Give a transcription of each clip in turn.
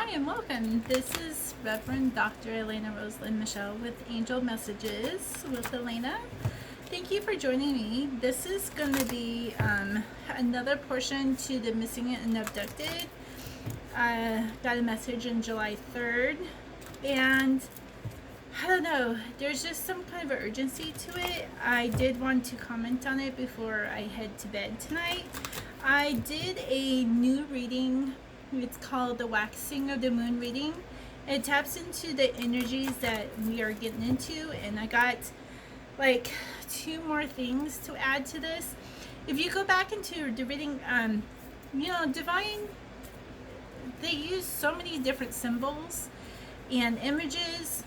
Hi and welcome. This is Reverend Dr. Elena Rosalind Michelle with Angel Messages with Elena. Thank you for joining me. This is going to be another portion to the Missing and Abducted. I got a message on July 3rd, and I don't know, there's just some kind of urgency to it. I did want to comment on it before I head to bed tonight. I did a new reading. It's called the Waxing of the Moon reading. It taps into the energies that we are getting into, and I got like 2 more things to add to this. If you go back into the reading, Divine, they use so many different symbols and images,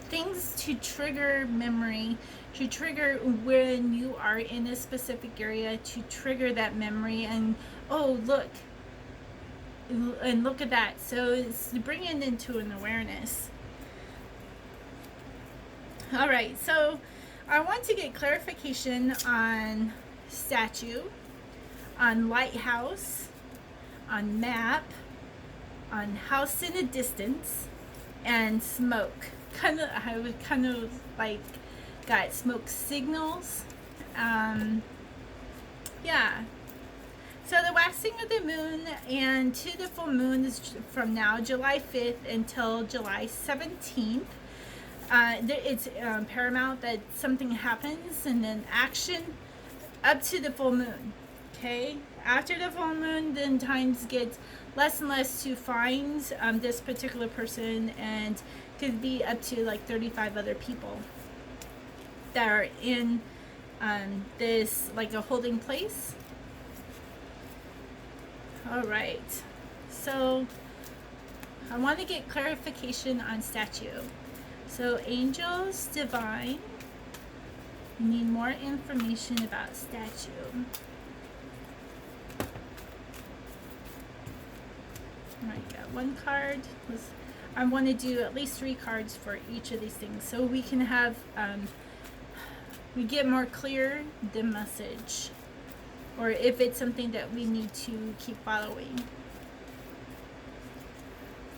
things to trigger memory, to trigger when you are in a specific area, to trigger that memory, and oh look at that. So it's bringing into an awareness. All right, so I want to get clarification on statue, on lighthouse, on map, on house in a distance, and smoke. I was kind of like got smoke signals. So the waxing of the moon and to the full moon is from now July 5th until July 17th. It's paramount that something happens, and then action up to the full moon. Okay, after the full moon, then times get less and less to find this particular person, and could be up to like 35 other people that are in this like a holding place. All right, so I want to get clarification on statue. So angels, divine, need more information about statue. All right, got 1 card. I want to do at least 3 cards for each of these things, so we can have we get more clear the message, or if it's something that we need to keep following,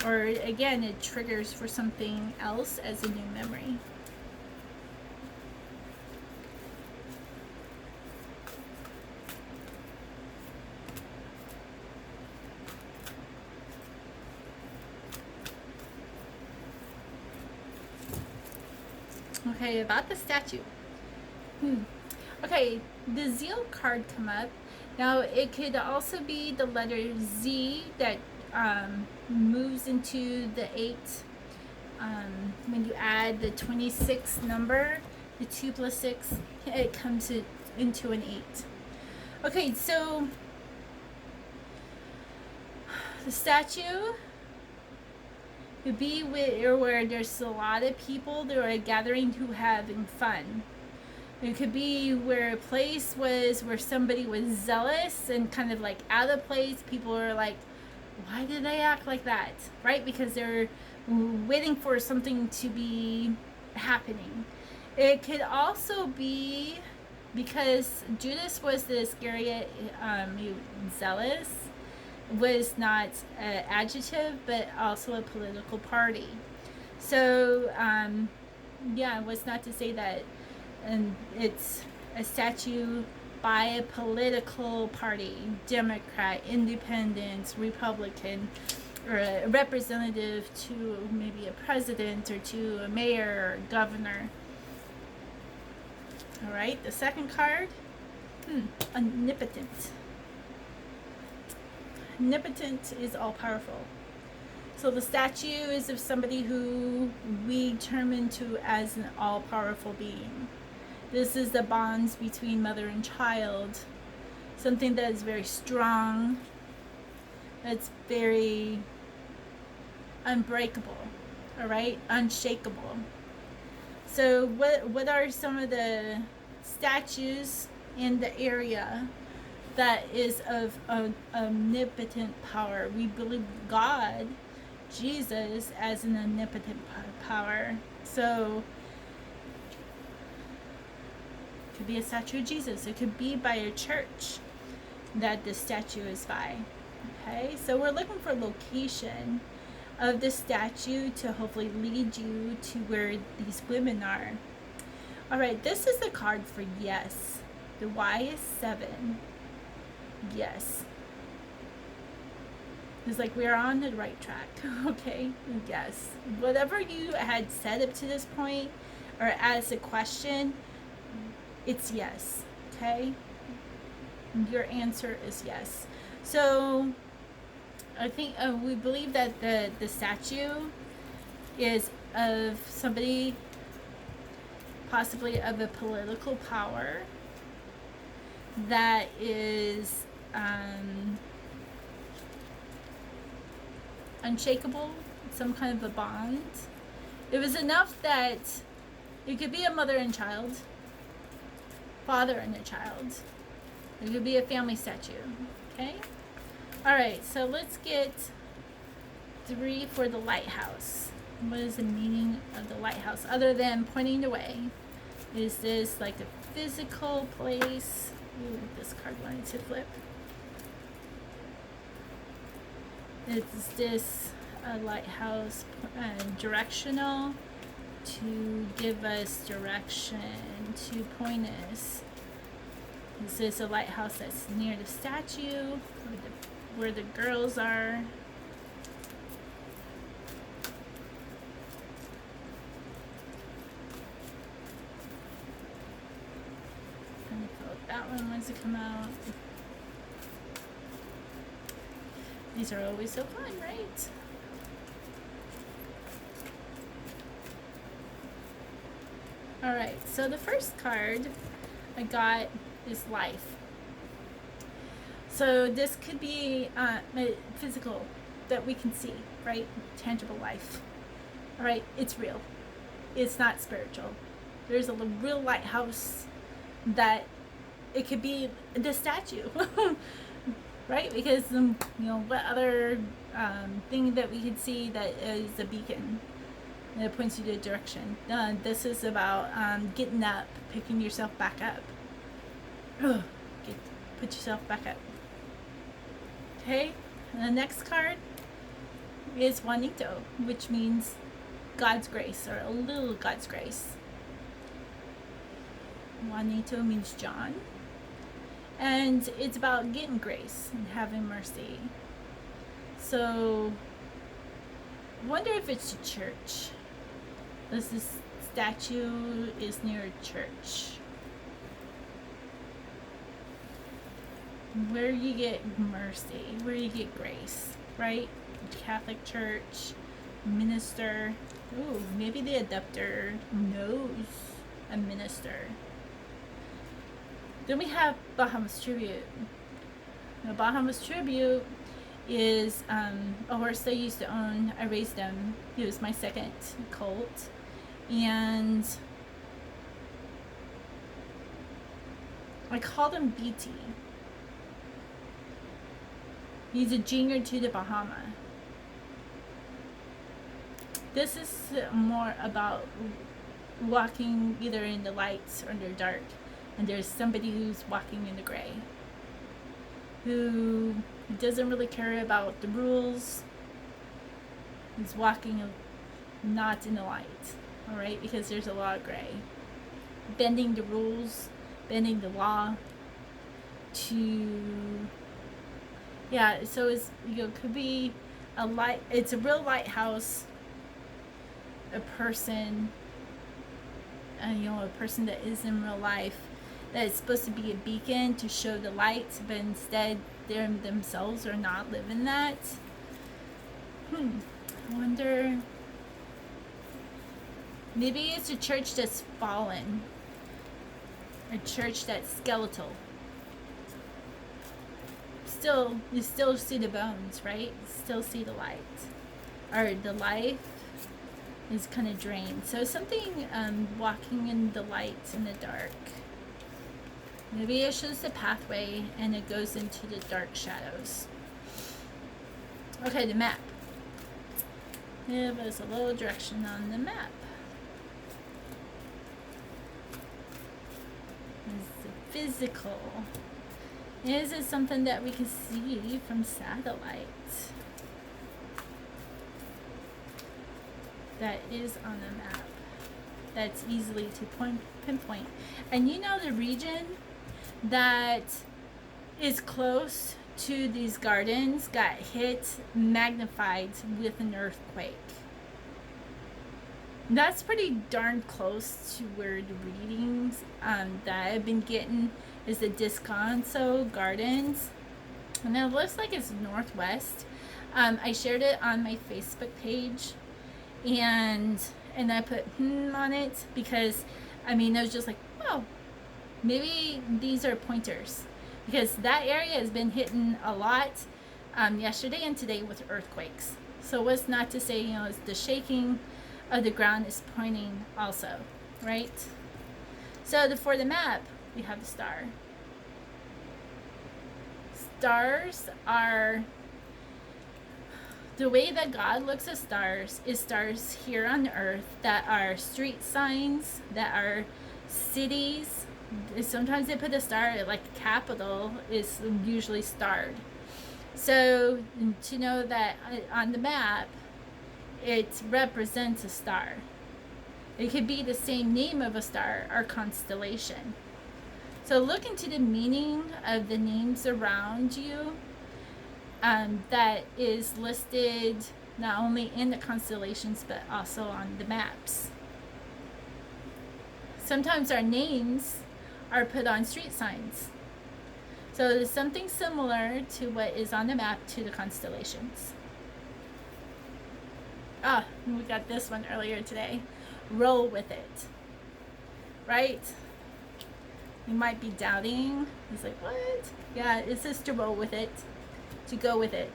or again it triggers for something else as a new memory. Okay, about the statue. Okay, the Zeal card come up. Now it could also be the letter Z that moves into the 8. When you add the 26 number, the 2 plus 6, it comes into an 8. Okay, so the statue could be where there's a lot of people that are gathering who having fun. It could be where a place was where somebody was zealous and kind of like out of place. People are like, why did they act like that? Right? Because they're waiting for something to be happening. It could also be because Judas was the Iscariot, zealous, was not an adjective, but also a political party. So, what's not to say that it's a statue by a political party, Democrat, Independent, Republican, or a representative to maybe a president or to a mayor or governor. All right, the second card, omnipotent. Omnipotent is all-powerful. So the statue is of somebody who we term into as an all-powerful being. This is the bonds between mother and child, something that is very strong, that's very unbreakable, all right, unshakable. So what are some of the statues in the area that is of omnipotent power? We believe God, Jesus, as an omnipotent power. So it could be a statue of Jesus. It could be by a church that the statue is by. Okay, so we're looking for location. of the statue to hopefully lead you to where these women are. All right, this is the card for yes. The Y is 7. Yes. It's like we're on the right track. Okay, yes. Whatever you had said up to this point, or as a question, it's yes. Okay? Your answer is yes. So I think we believe that the statue is of somebody, possibly of a political power, that is unshakable, some kind of a bond. It was enough that it could be a mother and child, father and a child. It could be a family statue. Okay? Alright, so let's get 3 for the lighthouse. What is the meaning of the lighthouse other than pointing the way? Is this like a physical place? Ooh, this card wanted to flip. Is this a lighthouse directional to give us direction, to point us? Is this a lighthouse that's near the statue, where the girls are? That one wants to come out. These are always so fun, right? Alright, so the first card I got is life. So this could be physical, that we can see, right? Tangible life. Alright, it's real. It's not spiritual. There's a real lighthouse that it could be the statue. Right? Because, what other thing that we could see that is a beacon that points you to a direction? This is about getting up, picking yourself back up. Put yourself back up. Okay? And the next card is Juanito, which means God's grace, or a little God's grace. Juanito means John. And it's about getting grace and having mercy. So, I wonder if it's a church. This statue is near a church, where you get mercy, where you get grace, right? Catholic Church, minister. Ooh, maybe the abductor knows a minister. Then we have Bahamas Tribute. Now, Bahamas Tribute is a horse I used to own. I raised him. He was my second colt. And I called him BT. He's a junior to the Bahama. This is more about walking either in the lights or in the dark. And there's somebody who's walking in the gray, who doesn't really care about the rules. He's walking not in the light, all right? Because there's a lot of gray. Bending the rules, bending the law to, yeah, so it's, could be a light, it's a real lighthouse, a person, a person that is in real life, that it's supposed to be a beacon to show the light, but instead they themselves are not living that. I wonder, maybe it's a church that's fallen, a church that's skeletal. Still, you still see the bones, right? Still see the light, or the life is kind of drained. So something walking in the light in the dark. Maybe it shows the pathway and it goes into the dark shadows. Okay, the map. Give us a little direction on the map. It's physical. Is it something that we can see from satellite? that is on the map that's easily to pinpoint. And you know the region that is close to these gardens got hit, magnified with an earthquake. That's pretty darn close to where the readings that I've been getting is the Descanso Gardens. And it looks like it's northwest. I shared it on my Facebook page, and I put on it because, I mean, I was just like, oh, maybe these are pointers, because that area has been hitting a lot yesterday and today with earthquakes. So what's not to say, you know, is the shaking of the ground is pointing also, right? So for the map, we have a star. Stars are, the way that God looks at stars is stars here on earth that are street signs, that are cities. Sometimes they put a star, like a capital is usually starred. So to know that on the map, it represents a star. It could be the same name of a star or constellation. So look into the meaning of the names around you that is listed not only in the constellations but also on the maps. Sometimes our names are put on street signs. So there's something similar to what is on the map to the constellations. We got this one earlier today. Roll with it. Right? You might be doubting. It's like, what? Yeah, it says to roll with it. To go with it.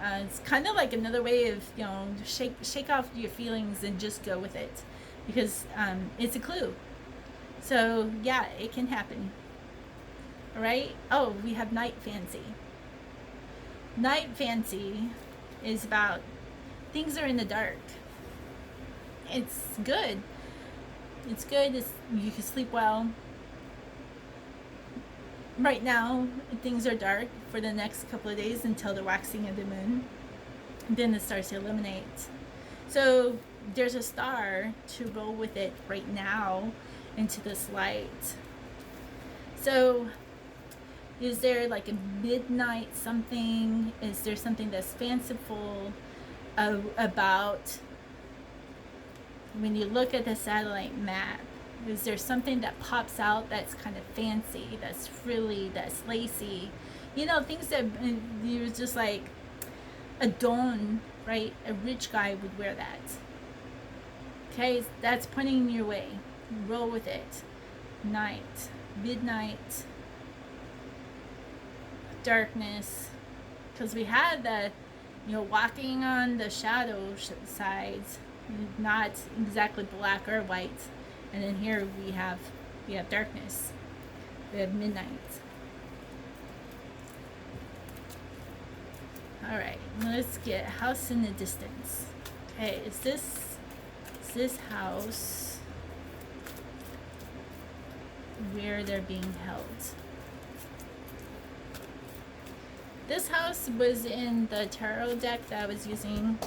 It's kind of like another way of, you know, shake off your feelings and just go with it. Because it's a clue. So, yeah, it can happen. Alright? Oh, we have night fancy. Night fancy is about things are in the dark. It's good. It's good. You can sleep well. Right now, things are dark for the next couple of days until the waxing of the moon. And then it starts to illuminate. So there's a star to roll with it right now into this light. So is there like a midnight something? Is there something that's fanciful about when you look at the satellite map? Is there something that pops out that's kind of fancy, that's frilly, that's lacy? You know, things that you're just like, a don, right? A rich guy would wear that. Okay, that's pointing your way. Roll with it. Night, midnight, darkness. Because we had the, you know, walking on the shadow sides, not exactly black or white. And then here we have darkness. We have midnight. All right, let's get house in the distance. Okay, is this house where they're being held? This house was in the tarot deck that I was using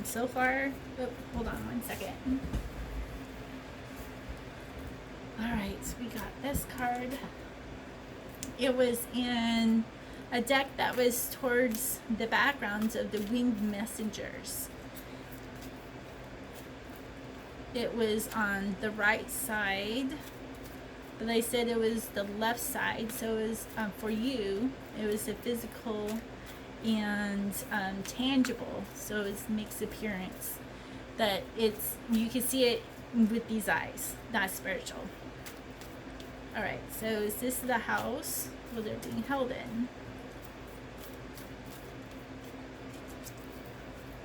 so far. Oh, hold on one second. Alright, so we got this card. It was in a deck that was towards the backgrounds of the winged messengers. It was on the right side, but they said it was the left side, so it was for you. It was a physical and tangible, so it makes appearance that you can see it with these eyes, not spiritual. Alright, so is this the house where they're being held in?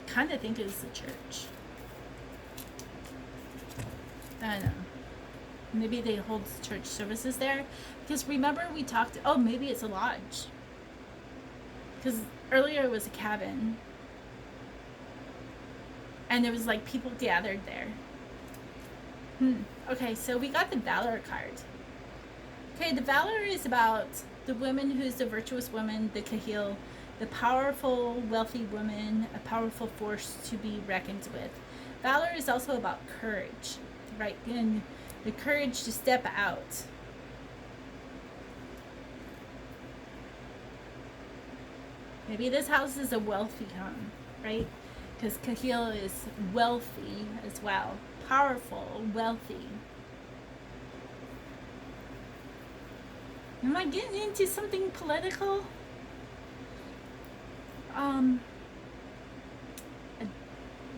Kind of think it's the church. I don't know. Maybe they hold church services there. Because remember we talked, oh, maybe it's a lodge. Because earlier it was a cabin. And there was like people gathered there. Okay, so we got the Valor card. Okay, the Valor is about the woman who's the virtuous woman, the Kahil, the powerful, wealthy woman, a powerful force to be reckoned with. Valor is also about courage, right? And the courage to step out. Maybe this house is a wealthy home, right? Because Kahil is wealthy as well. Powerful, wealthy. Am I getting into something political? A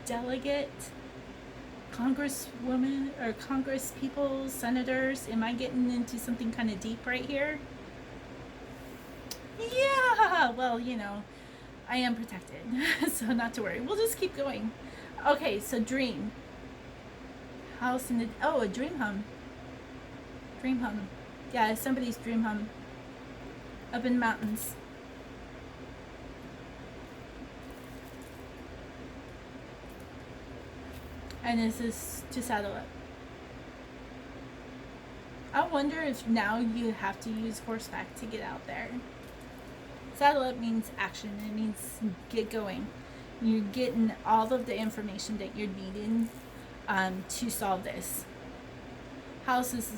delegate, congresswoman, or congress people, senators. Am I getting into something kind of deep right here? Yeah, well, you know, I am protected, so not to worry. We'll just keep going. Okay, so dream. House in the, oh, a dream home. Dream home. Yeah, somebody's dream home. Up in the mountains. And this is to saddle up. I wonder if now you have to use horseback to get out there. Saddle up means action. It means get going. You're getting all of the information that you're needing to solve this. House is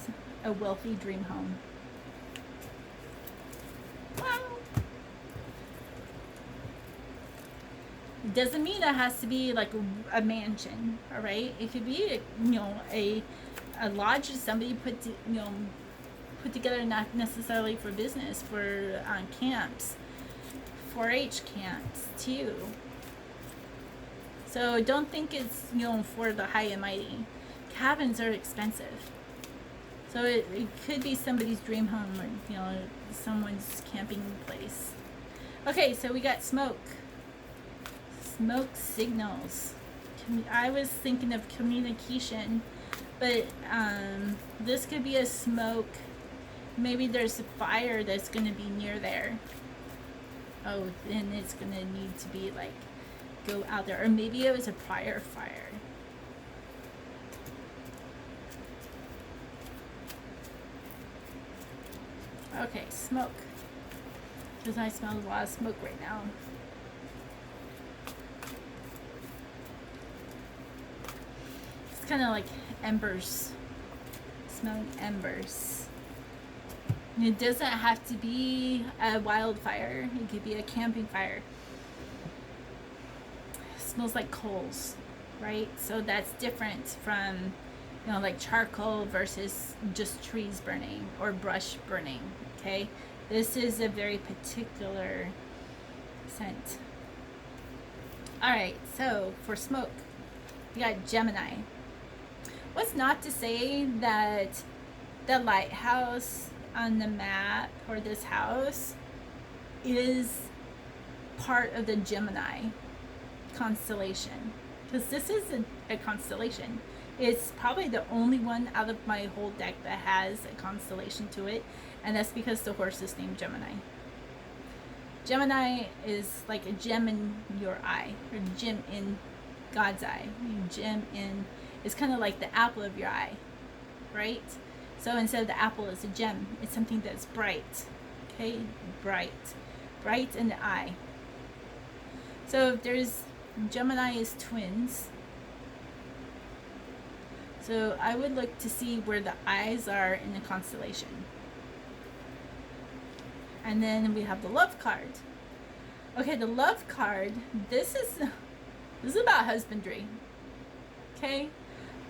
a wealthy dream home. Wow. It doesn't mean it has to be like a mansion, all right? It could be, a lodge that somebody put together, not necessarily for business, for camps, 4-H camps too. So don't think it's for the high and mighty. Cabins are expensive. So it could be somebody's dream home, or someone's camping place. Okay, so we got smoke. Smoke signals. I was thinking of communication, but this could be a smoke. Maybe there's a fire that's going to be near there. Oh, then it's going to need to be like go out there, or maybe it was a prior fire. Okay, smoke. Because I smell a lot of smoke right now. It's kind of like embers. Smelling embers. And it doesn't have to be a wildfire. It could be a camping fire. It smells like coals, right? So that's different from, like charcoal versus just trees burning or brush burning, okay? This is a very particular scent. All right, so for smoke, we got Gemini. What's not to say that the lighthouse on the map, or this house, is part of the Gemini constellation, because this is a constellation. It's probably the only one out of my whole deck that has a constellation to it, and that's because the horse is named Gemini. Gemini is like a gem in your eye, or gem in God's eye. Gem in is kind of like the apple of your eye, right? So instead of the apple, it's a gem. It's something that's bright, okay? Bright in the eye. So if there's Gemini is twins. So I would look to see where the eyes are in the constellation. And then we have the love card. Okay, the love card, this is about husbandry. Okay?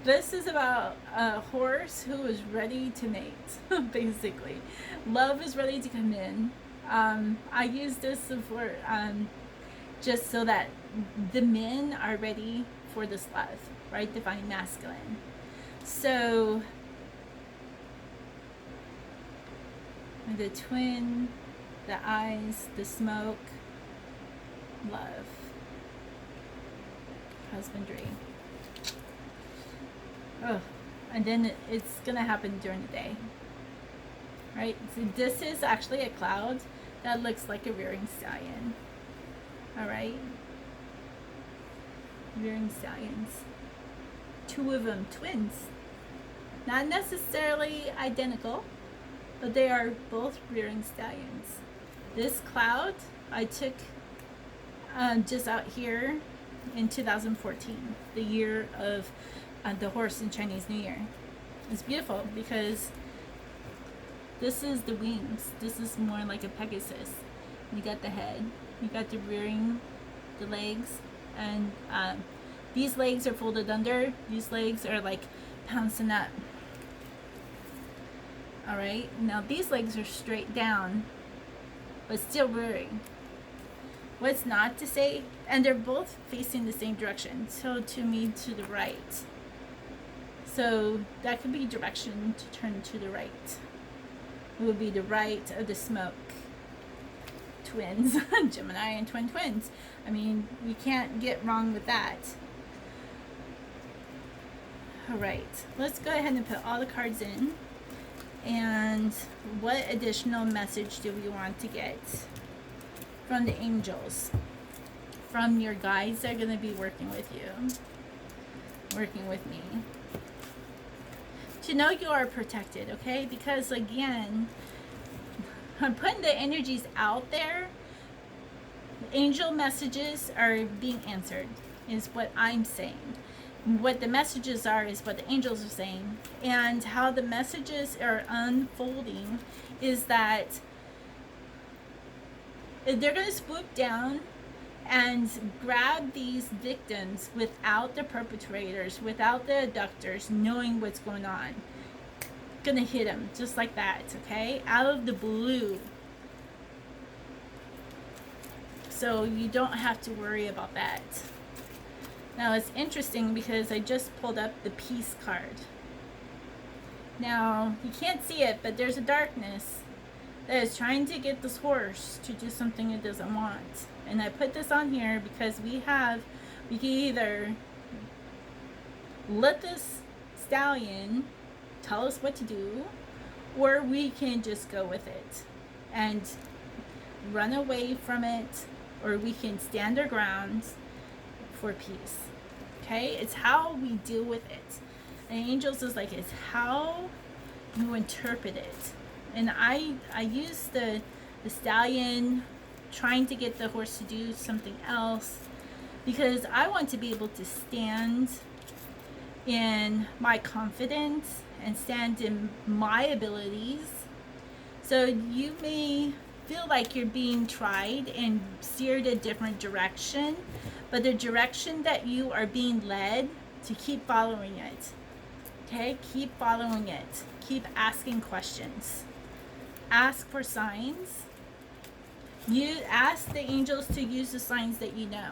This is about a horse who is ready to mate, basically. Love is ready to come in. I use this for just so that the men are ready for this love, right? Divine masculine. So the twin, the eyes, the smoke, love, husbandry. Oh, and then it's gonna happen during the day, right? So this is actually a cloud that looks like a rearing stallion. All right, rearing stallions. Two of them, twins. Not necessarily identical, but they are both rearing stallions. This cloud I took just out here in 2014, the year of the horse in Chinese New Year. It's beautiful because this is the wings. This is more like a Pegasus. You got the head, you got the rearing, the legs, and these legs are folded under. These legs are like pouncing up. All right, now these legs are straight down, but still rearing. What's not to say, and they're both facing the same direction, so to me, to the right. So that could be direction to turn to the right. It would be the right of the smoke. Twins, Gemini and twins. I mean, we can't get wrong with that. All right, let's go ahead and put all the cards in. And what additional message do we want to get from the angels, from your guides that are going to be working with you, working with me? To know you are protected, okay? Because again, I'm putting the energies out there. Angel messages are being answered, is what I'm saying. What the messages are is what the angels are saying. And how the messages are unfolding is that they're going to swoop down and grab these victims without the perpetrators, without the abductors knowing what's going on. Gonna hit them just like that, okay? Out of the blue. So you don't have to worry about that. Now it's interesting because I just pulled up the peace card. Now you can't see it, but there's a darkness that is trying to get this horse to do something it doesn't want. And I put this on here because we can either let this stallion tell us what to do, or we can just go with it and run away from it, or we can stand our ground for peace. Okay, it's how we deal with it. And angels is like, it's how you interpret it. And I use the stallion trying to get the horse to do something else because I want to be able to stand in my confidence and stand in my abilities. So you may feel like you're being tried and steered a different direction, but the direction that you are being led, to keep following it. Okay, keep following it. Keep asking questions. Ask for signs. You ask the angels to use the signs that you know.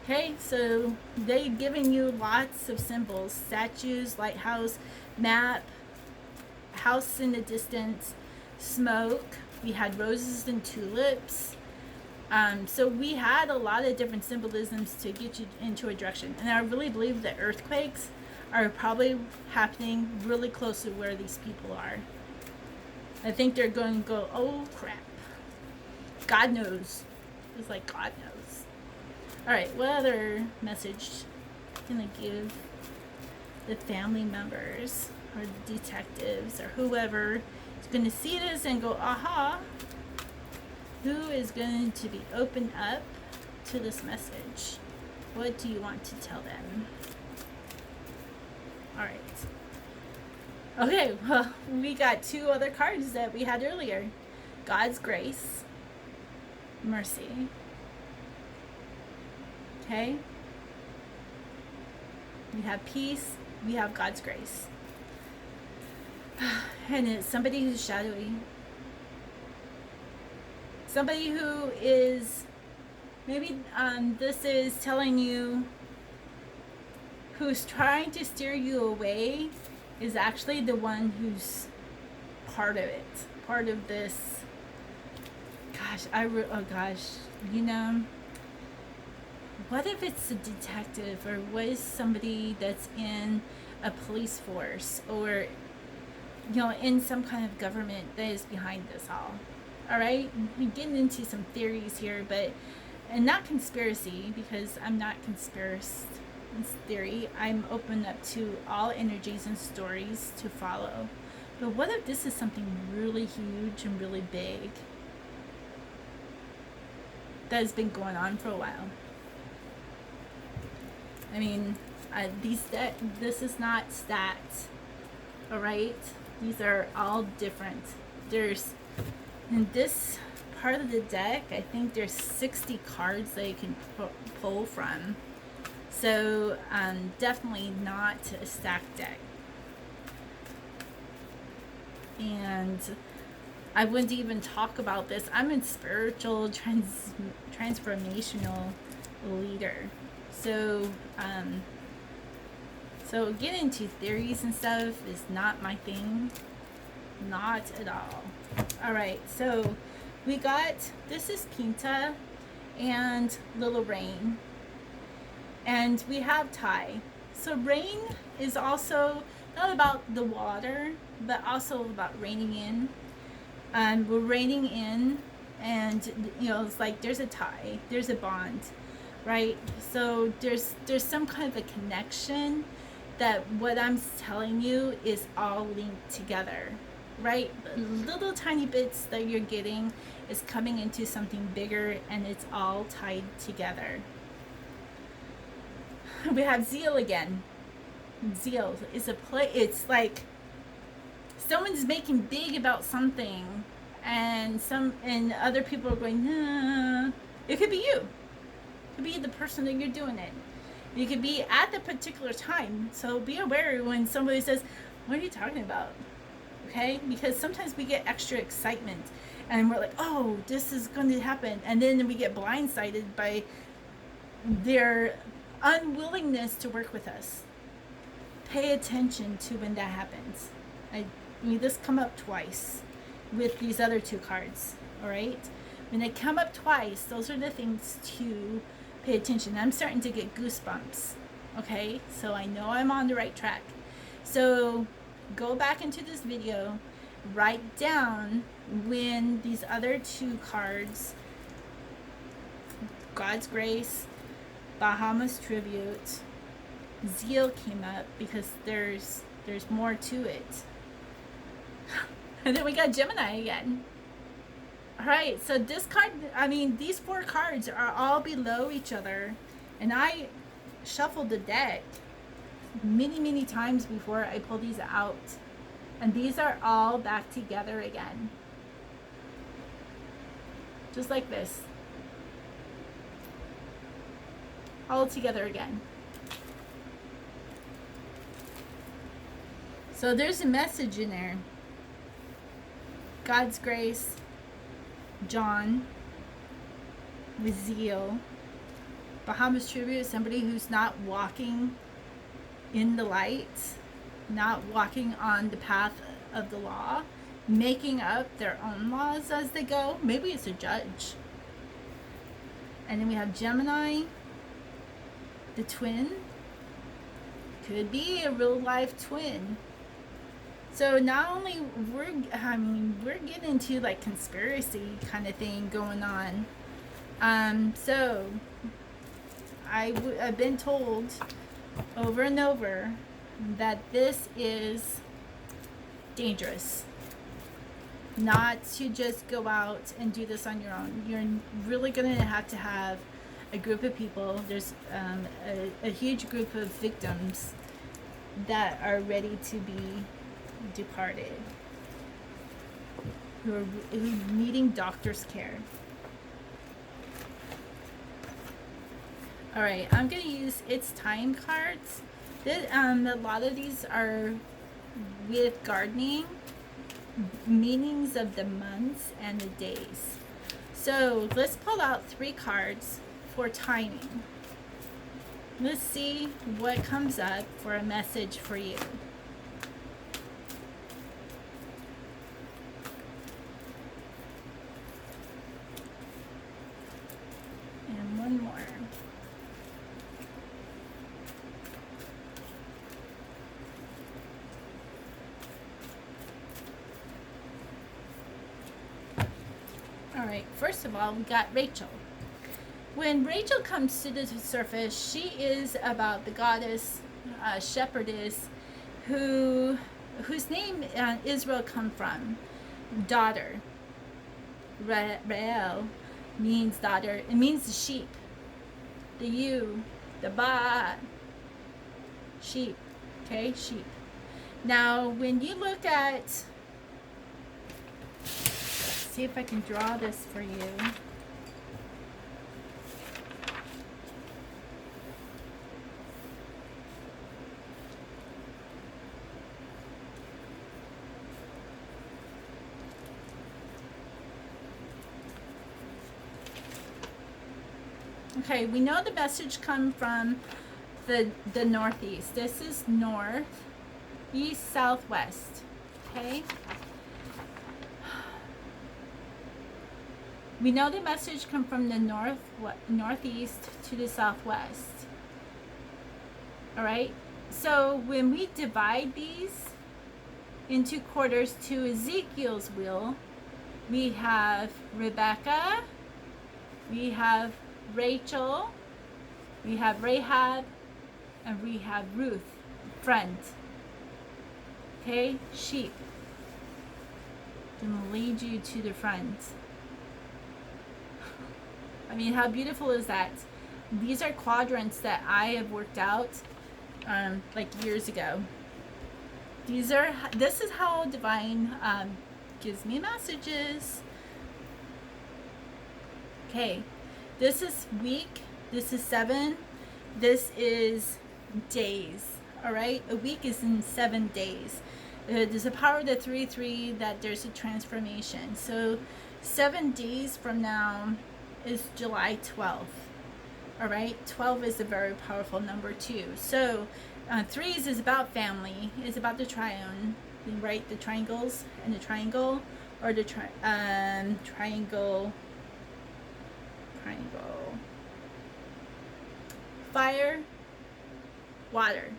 Okay, so they've given you lots of symbols: statues, lighthouse, map, house in the distance, smoke. We had roses and tulips. So we had a lot of different symbolisms to get you into a direction. And I really believe that earthquakes are probably happening really close to where these people are. I think they're going to go, oh crap. God knows. It's like God knows. Alright, what other message can I give the family members or the detectives or whoever is going to see this and go, aha? Who is going to be opened up to this message? What do you want to tell them? Alright. Okay, well, we got two other cards that we had earlier. God's grace, mercy. Okay? We have peace, we have God's grace. And it's somebody who's shadowy. Somebody who is, maybe this is telling you, who's trying to steer you away is actually the one who's part of it. Part of this. Gosh, oh gosh, you know, what if it's a detective, or what is somebody that's in a police force, or, you know, in some kind of government that is behind this all? All right, we're getting into some theories here, but, and not conspiracy, because I'm not conspiracy theory. I'm open up to all energies and stories to follow. But what if this is something really huge and really big that has been going on for a while? I mean, this is not stacked. All right, these are all different. There's in this part of the deck, I think there's 60 cards that you can pull from. So definitely not a stacked deck. And I wouldn't even talk about this. I'm a spiritual transformational leader. So so getting into theories and stuff is not my thing. Not at all. Alright, so we got, this is Pinta and Little Rain. And we have Ty. So rain is also not about the water, but also about raining in. We're raining in, and you know, it's like there's a tie, there's a bond, right? So there's some kind of a connection that what I'm telling you is all linked together, right? Little tiny bits that you're getting is coming into something bigger, and it's all tied together. We have zeal again. Zeal is a play. It's like someone's making big about something, and other people are going, nah. It could be you. It could be the person that you're doing it. You could be at the particular time. So be aware when somebody says, what are you talking about? Okay? Because sometimes we get extra excitement and we're like, oh, this is going to happen. And then we get blindsided by their unwillingness to work with us. Pay attention to when that happens. I mean, this come up twice with these other two cards. All right? When they come up twice, those are the things to pay attention. I'm starting to get goosebumps. Okay? So I know I'm on the right track. So go back into this video, write down when these other two cards, God's Grace, Bahamas Tribute, Zeal came up, because there's more to it. And then we got Gemini again. Alright, so this card, I mean, these four cards are all below each other. And I shuffled the deck many times before I pull these out. And these are all back together again. Just like this. All together again. So there's a message in there. God's Grace, John, with Zeal. Bahamas Tribute, somebody who's not walking in the light, not walking on the path of the law, making up their own laws as they go. Maybe it's a judge. And then we have Gemini, the twin. Could be a real life twin. So not only we're getting into like conspiracy kind of thing going on. So I've been told over and over that this is dangerous. Not to just go out and do this on your own. You're really going to have a group of people. There's a huge group of victims that are ready to be departed, who are needing doctor's care. Alright, I'm going to use its time cards. A lot of these are with gardening, meanings of the months and the days. So let's pull out 3 cards for timing. Let's see what comes up for a message for you. And one more. Alright, first of all, we got Rachel. When Rachel comes to the surface, she is about the goddess, shepherdess, whose name Israel come from. Daughter. Ra'el means daughter. It means the sheep. The ewe. The ba. Sheep. Okay, sheep. Now, when you look at, see if I can draw this for you. Okay, we know the message come from the northeast. This is north, east, southwest. Okay. We know the message come from the northeast to the southwest. All right. So when we divide these into quarters to Ezekiel's wheel, we have Rebecca, we have Rachel, we have Rahab, and we have Ruth, friend. Okay, sheep. Gonna lead you to the friend. I mean, how beautiful is that? These are quadrants that I have worked out like years ago. This is how divine gives me messages. Okay, this is week, this is 7, this is days. All right, a week is in 7 days. There's a power of the 3-3 that there's a transformation. So 7 days from now is July 12th. All right, 12 is a very powerful number too. So 3s is about family, it's about the triune, right? The triangles and the triangle, or the triangle, fire, water.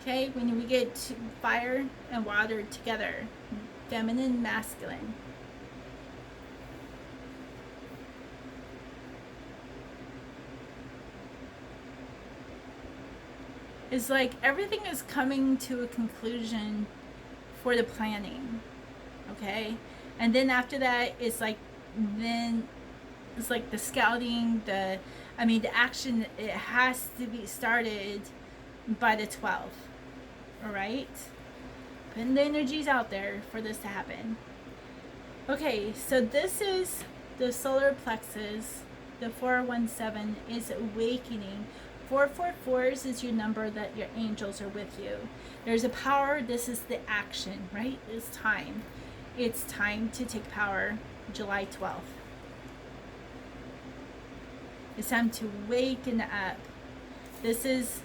Okay, when we get fire and water together, feminine, masculine. It's like everything is coming to a conclusion for the planning. Okay, and then after that, it's like the scouting, the action. It has to be started by the 12th. All right, putting the energies out there for this to happen. Okay, so this is the solar plexus. The 417 is awakening. 444s is your number that your angels are with you. There's a power. This is the action, right? It's time. It's time to take power. July 12th. It's time to waken up. This is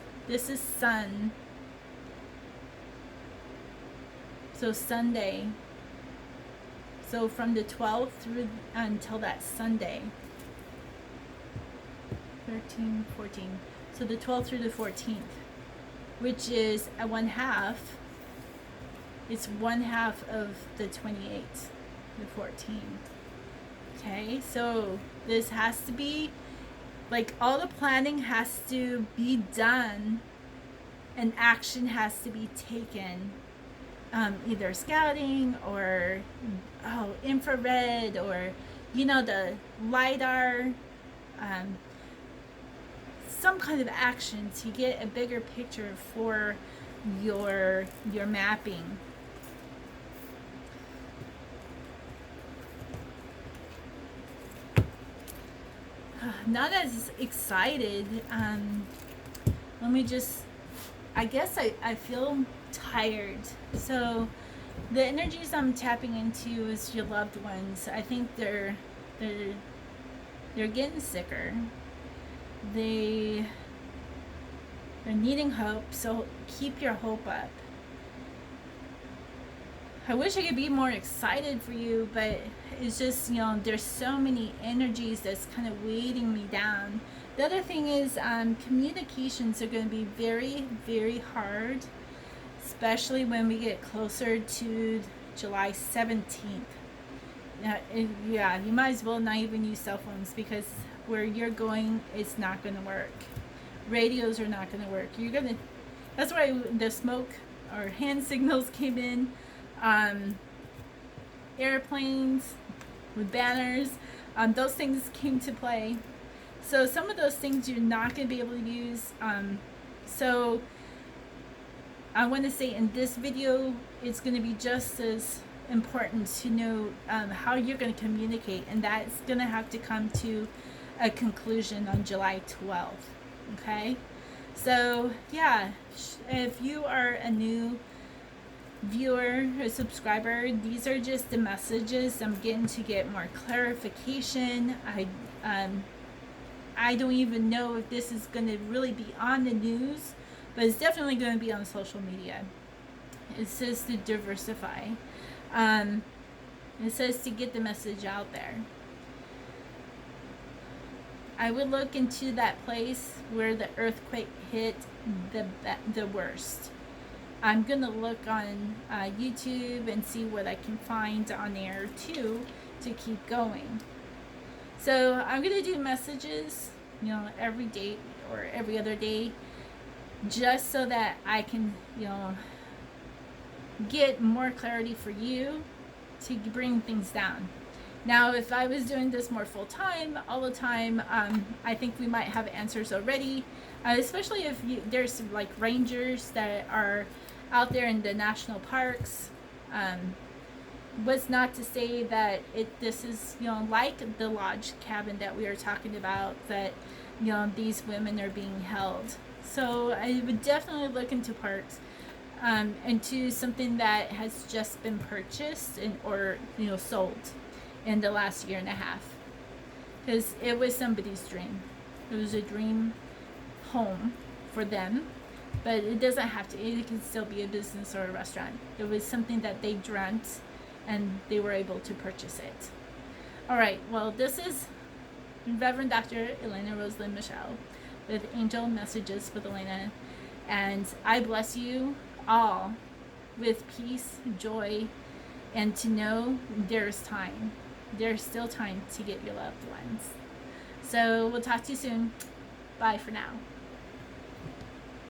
sun. So Sunday. So from the 12th through until that Sunday. 13, 14. So the 12th through the 14th, which is a 1/2. It's 1/2 of the 28th, the 14th. Okay, so this has to be, like, all the planning has to be done and action has to be taken. Either scouting or infrared, or the LiDAR, some kind of action to get a bigger picture for your mapping. Not as excited. Let me just, I guess I feel tired. So the energies I'm tapping into is your loved ones. I think they're getting sicker. They're needing hope, so keep your hope up. I wish I could be more excited for you, but it's just, there's so many energies that's kind of weighting me down. The other thing is communications are going to be very, very hard, especially when we get closer to July 17th. Yeah, you might as well not even use cell phones, because where you're going, it's not going to work. Radios are not going to work. That's why the smoke or hand signals came in. Airplanes with banners, those things came to play. So some of those things you're not going to be able to use So I want to say in this video, it's going to be just as important to know how you're going to communicate, and that's going to have to come to a conclusion on July 12th. Okay, so yeah, if you are a new viewer or subscriber, these are just the messages I'm getting to get more clarification. I don't even know if this is going to really be on the news, but it's definitely going to be on social media. It says to diversify. It says to get the message out there. I would look into that place where the earthquake hit the worst. I'm going to look on YouTube and see what I can find on there too to keep going. So I'm going to do messages, every day or every other day, just so that I can, get more clarity for you to bring things down. Now, if I was doing this more full time, all the time, I think we might have answers already, especially if there's like rangers that are out there in the national parks. Was not to say that this is like the lodge cabin that we are talking about, that these women are being held. So I would definitely look into parks, into something that has just been purchased or sold in the last year and a half, because it was somebody's dream. It was a dream home for them, but it doesn't have to. It can still be a business or a restaurant. It was something that they dreamt, and they were able to purchase it. All right, well, this is Reverend Dr. Elena Rosalind Michelle with Angel Messages with Elena, and I bless you all with peace, joy, and to know there's time. There's still time to get your loved ones. So we'll talk to you soon. Bye for now.